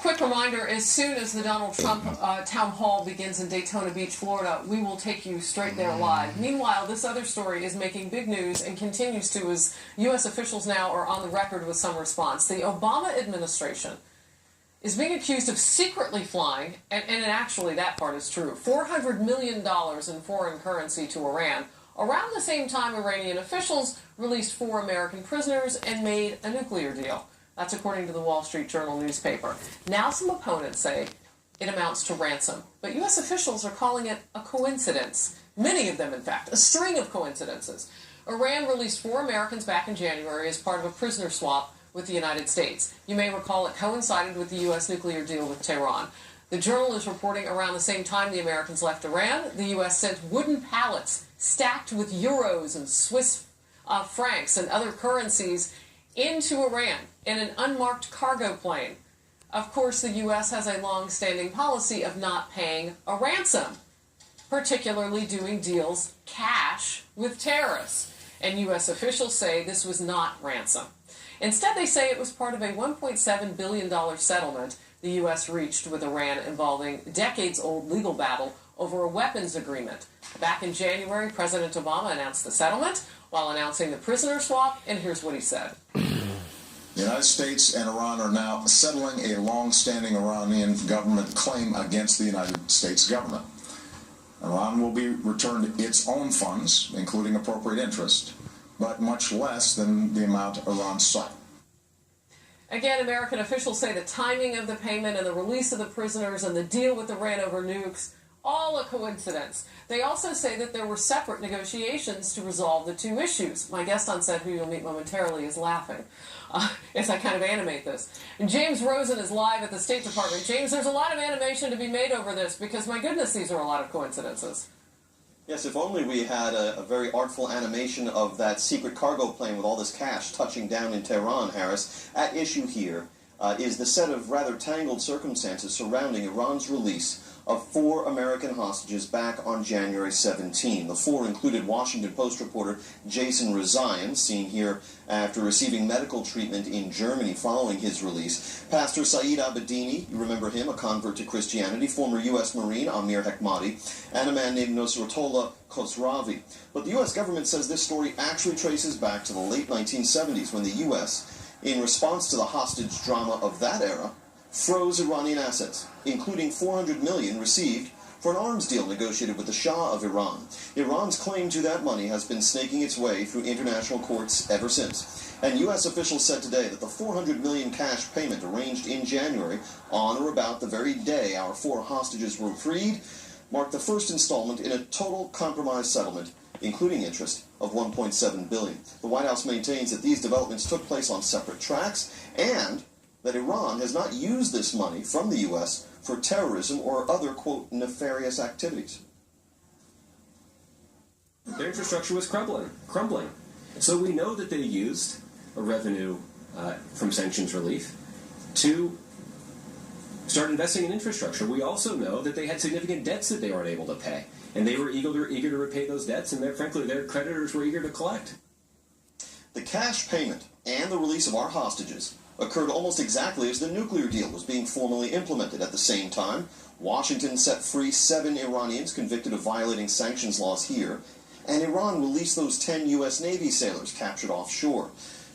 Quick reminder, as soon as the Donald Trump town hall begins in Daytona Beach, Florida, we will take you straight there live. Meanwhile, this other story is making big news and continues to as U.S. officials now are on the record with some response. The Obama administration is being accused of secretly flying, and actually that part is true, $400 million in foreign currency to Iran. Around the same time, Iranian officials released 4 American prisoners and made a nuclear deal. That's according to the Wall Street Journal newspaper. Now some opponents say it amounts to ransom, but U.S. officials are calling it a coincidence. Many of them, in fact, a string of coincidences. Iran released 4 Americans back in January as part of a prisoner swap with the United States. You may recall it coincided with the U.S. nuclear deal with Tehran. The Journal is reporting around the same time the Americans left Iran, the U.S. sent wooden pallets stacked with euros and Swiss francs and other currencies into Iran in an unmarked cargo plane. Of course, the U.S. has a long-standing policy of not paying a ransom, particularly doing deals cash with terrorists. And U.S. officials say this was not ransom. Instead, they say it was part of a $1.7 billion settlement the U.S. reached with Iran involving decades-old legal battle over a weapons agreement. Back in January, President Obama announced the settlement while announcing the prisoner swap, and here's what he said. The United States and Iran are now settling a long-standing Iranian government claim against the United States government. Iran will be returned its own funds, including appropriate interest, but much less than the amount Iran sought. Again, American officials say the timing of the payment and the release of the prisoners and the deal with Iran over nukes, all a coincidence. They also say that there were separate negotiations to resolve the 2 issues. My guest on set, who you'll meet momentarily, is laughing as I kind of animate this. And James Rosen is live at the State Department. James, there's a lot of animation to be made over this because, my goodness, these are a lot of coincidences. Yes, if only we had a very artful animation of that secret cargo plane with all this cash touching down in Tehran, Harris. At issue here is the set of rather tangled circumstances surrounding Iran's release of 4 American hostages back on January 17. The 4 included Washington Post reporter Jason Rezaian, seen here after receiving medical treatment in Germany following his release. Pastor Saeed Abedini, you remember him, a convert to Christianity, former U.S. Marine Amir Hekmati, and a man named Nosratollah Khosravi. But the U.S. government says this story actually traces back to the late 1970s when the U.S., in response to the hostage drama of that era, froze Iranian assets, including $400 million received for an arms deal negotiated with the Shah of Iran. Iran's claim to that money has been snaking its way through international courts ever since. And U.S. officials said today that the $400 million cash payment arranged in January, on or about the very day our 4 hostages were freed, marked the first installment in a total compromise settlement, including interest, of $1.7 billion. The White House maintains that these developments took place on separate tracks and that Iran has not used this money from the U.S. for terrorism or other, quote, nefarious activities. Their infrastructure was crumbling. So we know that they used a revenue from sanctions relief to start investing in infrastructure. We also know that they had significant debts that they weren't able to pay, and they were eager to repay those debts, and frankly, their creditors were eager to collect. The cash payment and the release of our hostages occurred almost exactly as the nuclear deal was being formally implemented. At the same time, Washington set free 7 Iranians convicted of violating sanctions laws here, and Iran released those 10 U.S. Navy sailors captured offshore.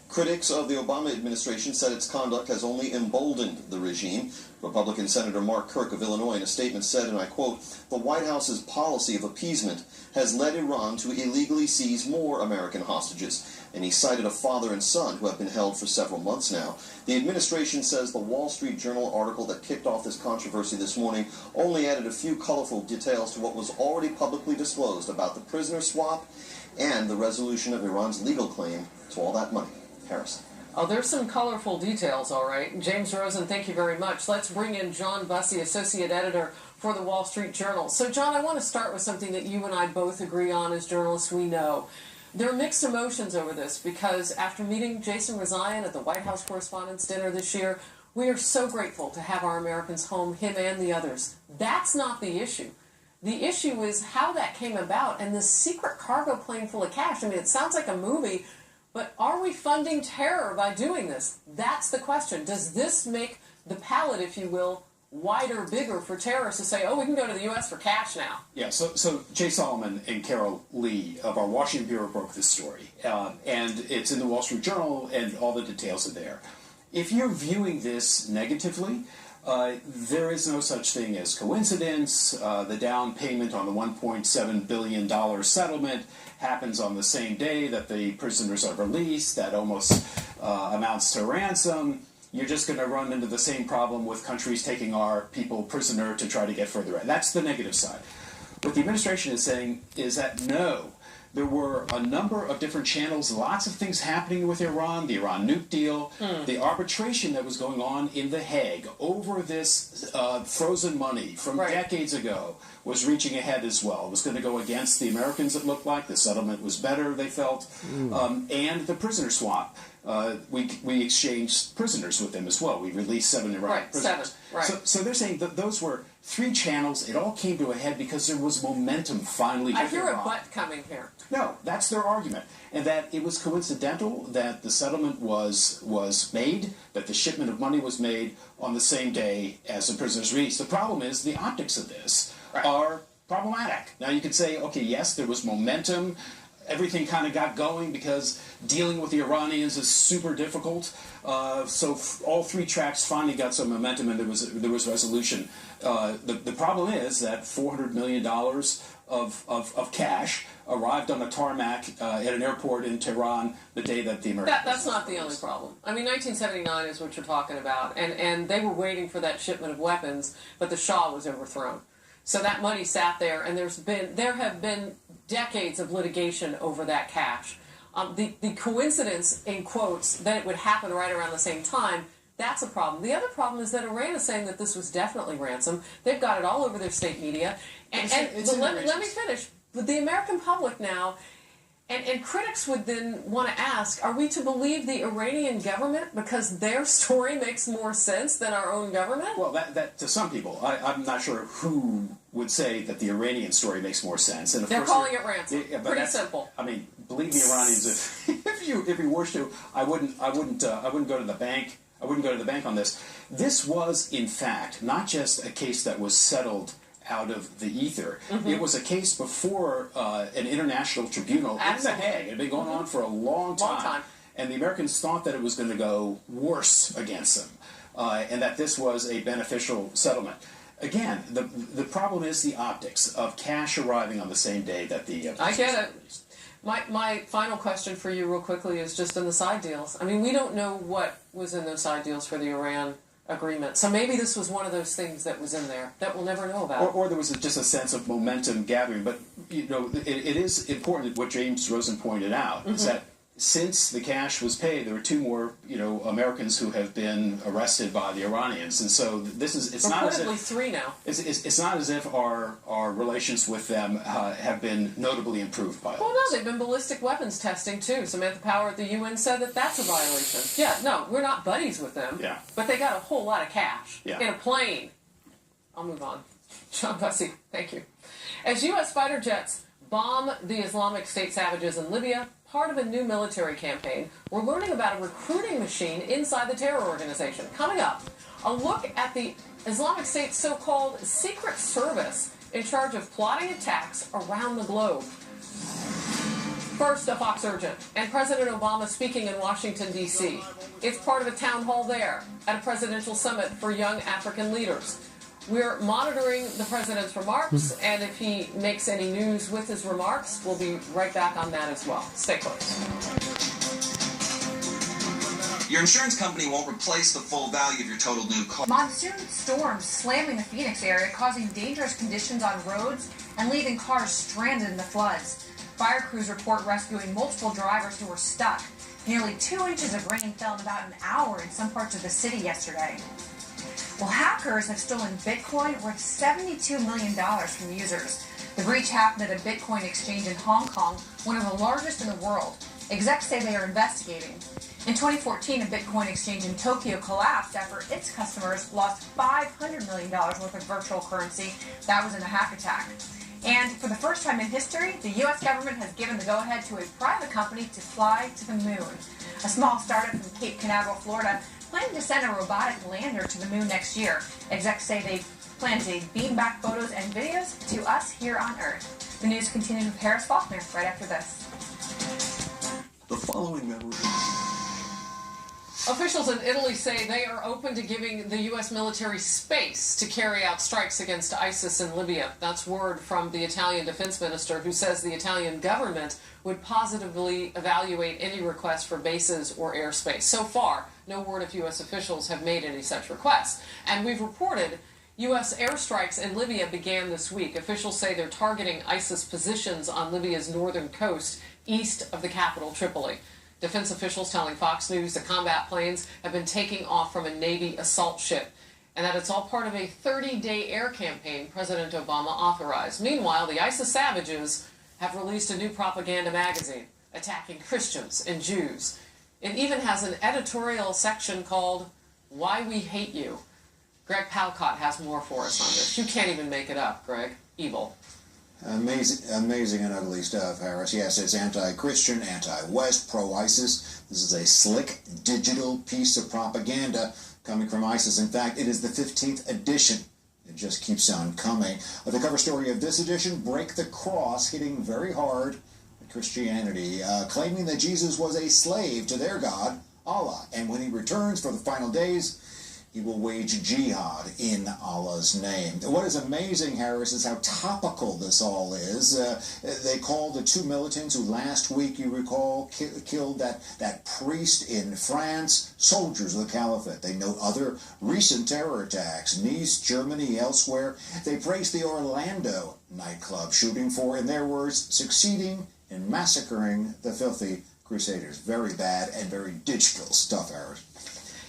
Critics of the Obama administration said its conduct has only emboldened the regime. Republican Senator Mark Kirk of Illinois in a statement said, and I quote, "The White House's policy of appeasement has led Iran to illegally seize more American hostages." And he cited a father and son who have been held for several months now. The administration says the Wall Street Journal article that kicked off this controversy this morning only added a few colorful details to what was already publicly disclosed about the prisoner swap and the resolution of Iran's legal claim to all that money. Harris. Oh, there's some colorful details, all right. James Rosen, thank you very much. Let's bring in John Bussey, Associate Editor for the Wall Street Journal. So, John, I want to start with something that you and I both agree on as journalists. We know there are mixed emotions over this because after meeting Jason Rezaian at the White House Correspondents' Dinner this year, we are so grateful to have our Americans home, him and the others. That's not the issue. The issue is how that came about and this secret cargo plane full of cash. I mean, it sounds like a movie, but are we funding terror by doing this? That's the question. Does this make the palette, if you will, wider, bigger for terrorists to say, oh, we can go to the U.S. for cash now. Yeah, so Jay Solomon and Carol Lee of our Washington Bureau broke this story, and it's in the Wall Street Journal, and all the details are there. If you're viewing this negatively, there is no such thing as coincidence. The down payment on the $1.7 billion settlement happens on the same day that the prisoners are released. That almost amounts to ransom. You're just going to run into the same problem with countries taking our people prisoner to try to get further in. That's the negative side. What the administration is saying is that no, there were a number of different channels, lots of things happening with Iran, the Iran nuke deal, the arbitration that was going on in The Hague over this frozen money from decades ago was reaching ahead as well. It was going to go against the Americans, it looked like. The settlement was better, they felt. And the prisoner swap. We exchanged prisoners with them as well. We released 7 Iranian prisoners. So they're saying that those were 3 channels. It all came to a head because there was momentum finally with I hear Iran. a but coming here. No, that's their argument. And that it was coincidental that the settlement was made, that the shipment of money was made on the same day as the prisoners released. The problem is the optics of this are problematic. Now you could say, okay, yes, there was momentum. Everything kind of got going because dealing with the Iranians is super difficult. So all 3 tracks finally got some momentum, and there was resolution. The problem is that $400 million of cash arrived on a tarmac at an airport in Tehran the day that the Americans... That's not the only problem. I mean, 1979 is what you're talking about, and they were waiting for that shipment of weapons, but the Shah was overthrown. So that money sat there, and there have been decades of litigation over that cash. The coincidence, in quotes, that it would happen right around the same time, that's a problem. The other problem is that Iran is saying that this was definitely ransom. They've got it all over their state media. Let me finish. But the American public now, and critics would then want to ask, are we to believe the Iranian government because their story makes more sense than our own government? Well, that to some people. I'm not sure who would say that the Iranian story makes more sense. And of They're course calling it ransom. Yeah, Pretty simple. I mean, believe the Iranians. If you wish to, I wouldn't go to the bank. I wouldn't go to the bank on this. This was, in fact, not just a case that was settled out of the ether. It was a case before an international tribunal in The Hague. It had been going on for a long time. And the Americans thought that it was going to go worse against them, and that this was a beneficial settlement. Again, the problem is the optics of cash arriving on the same day that the... I get it. My final question for you real quickly is just in the side deals. I mean, we don't know what was in those side deals for the Iran agreement. So maybe this was one of those things that was in there that we'll never know about. Or there was just a sense of momentum gathering. But, it is important what James Rosen pointed out, is that since the cash was paid, there were 2 more, Americans who have been arrested by the Iranians, and so it's not as if 3 now. It's not as if our relations with them have been notably improved by. Well, no, they've been ballistic weapons testing too. Samantha Power at the UN said that that's a violation. Yeah, no, we're not buddies with them. Yeah, but they got a whole lot of cash in a plane. I'll move on. John Bussey, thank you. As U.S. fighter jets bomb the Islamic State savages in Libya, part of a new military campaign, we're learning about a recruiting machine inside the terror organization. Coming up, a look at the Islamic State's so-called secret service in charge of plotting attacks around the globe. First, a Fox Urgent, and President Obama speaking in Washington, D.C. It's part of a town hall there at a presidential summit for young African leaders. We're monitoring the president's remarks, and if he makes any news with his remarks, we'll be right back on that as well. Stay close. Your insurance company won't replace the full value of your totaled new car. Monsoon storms slamming the Phoenix area, causing dangerous conditions on roads and leaving cars stranded in the floods. Fire crews report rescuing multiple drivers who were stuck. Nearly 2 inches of rain fell in about an hour in some parts of the city yesterday. Well, hackers have stolen Bitcoin worth $72 million from users. The breach happened at a Bitcoin exchange in Hong Kong, one of the largest in the world. Execs say they are investigating. In 2014, a Bitcoin exchange in Tokyo collapsed after its customers lost $500 million worth of virtual currency. That was in a hack attack. And for the first time in history, the U.S. government has given the go-ahead to a private company to fly to the moon. A small startup from Cape Canaveral, Florida, planning to send a robotic lander to the moon next year. Execs say they plan to beam back photos and videos to us here on Earth. The news continues with Harris Faulkner right after this. The following memory. Officials in Italy say they are open to giving the U.S. military space to carry out strikes against ISIS in Libya. That's word from the Italian defense minister, who says the Italian government would positively evaluate any request for bases or airspace. So far, no word if U.S. officials have made any such requests. And we've reported U.S. airstrikes in Libya began this week. Officials say they're targeting ISIS positions on Libya's northern coast, east of the capital, Tripoli. Defense officials telling Fox News the combat planes have been taking off from a Navy assault ship, and that it's all part of a 30-day air campaign President Obama authorized. Meanwhile, the ISIS savages have released a new propaganda magazine attacking Christians and Jews. It even has an editorial section called Why We Hate You. Greg Palcott has more for us on this. You can't even make it up, Greg. Evil. Amazing and ugly stuff, Harris. Yes, it's anti-Christian, anti-West, pro-ISIS. This is a slick digital piece of propaganda coming from ISIS. In fact, it is the 15th edition. It just keeps on coming. The cover story of this edition, Break the Cross, hitting very hard at Christianity, claiming that Jesus was a slave to their God, Allah, and when he returns for the final days, he will wage jihad in Allah's name. What is amazing, Harris, is how topical this all is. They called the two militants who last week, you recall, killed that priest in France, soldiers of the Caliphate. They note other recent terror attacks, Nice, Germany, elsewhere. They praised the Orlando nightclub shooting for, in their words, succeeding in massacring the filthy crusaders. Very bad and very digital stuff, Harris.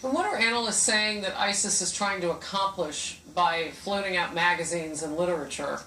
And what are analysts saying that ISIS is trying to accomplish by floating out magazines and literature?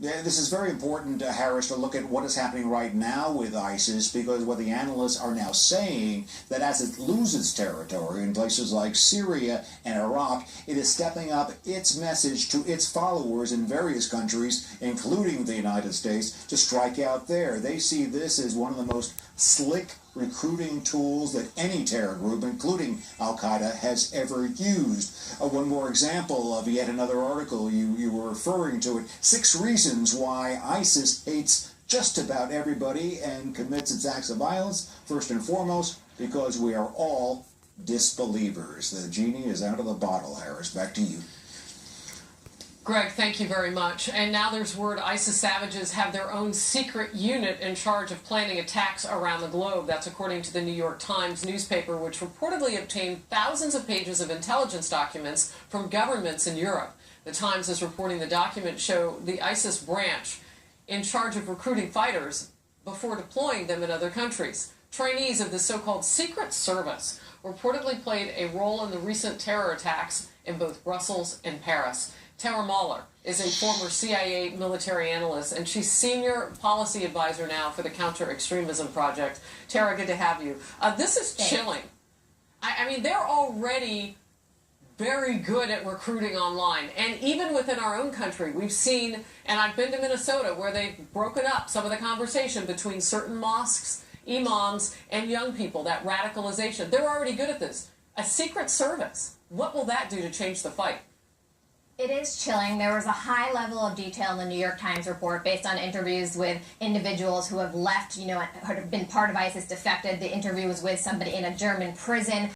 Yeah, this is very important, Harris, to look at what is happening right now with ISIS, because what the analysts are now saying, that as it loses territory in places like Syria and Iraq, it is stepping up its message to its followers in various countries, including the United States, to strike out there. They see this as one of the most slick recruiting tools that any terror group, including Al-Qaeda, has ever used. One more example of yet another article, you were referring to it, 6 reasons why ISIS hates just about everybody and commits its acts of violence. First and foremost, because we are all disbelievers. The genie is out of the bottle, Harris. Back to you. Greg, thank you very much. And now there's word ISIS savages have their own secret unit in charge of planning attacks around the globe. That's according to the New York Times newspaper, which reportedly obtained thousands of pages of intelligence documents from governments in Europe. The Times is reporting the documents show the ISIS branch in charge of recruiting fighters before deploying them in other countries. Trainees of the so-called Secret Service reportedly played a role in the recent terror attacks in both Brussels and Paris. Tara Mahler is a former CIA military analyst, and she's senior policy advisor now for the Counter-Extremism Project. Tara, good to have you. This is chilling. I mean, they're already very good at recruiting online. And even within our own country, we've seen, and I've been to Minnesota, where they've broken up some of the conversation between certain mosques, imams, and young people, that radicalization. They're already good at this. A secret service. What will that do to change the fight? It is chilling. There was a high level of detail in the New York Times report based on interviews with individuals who have left, have been part of ISIS, defected. The interview was with somebody in a German prison.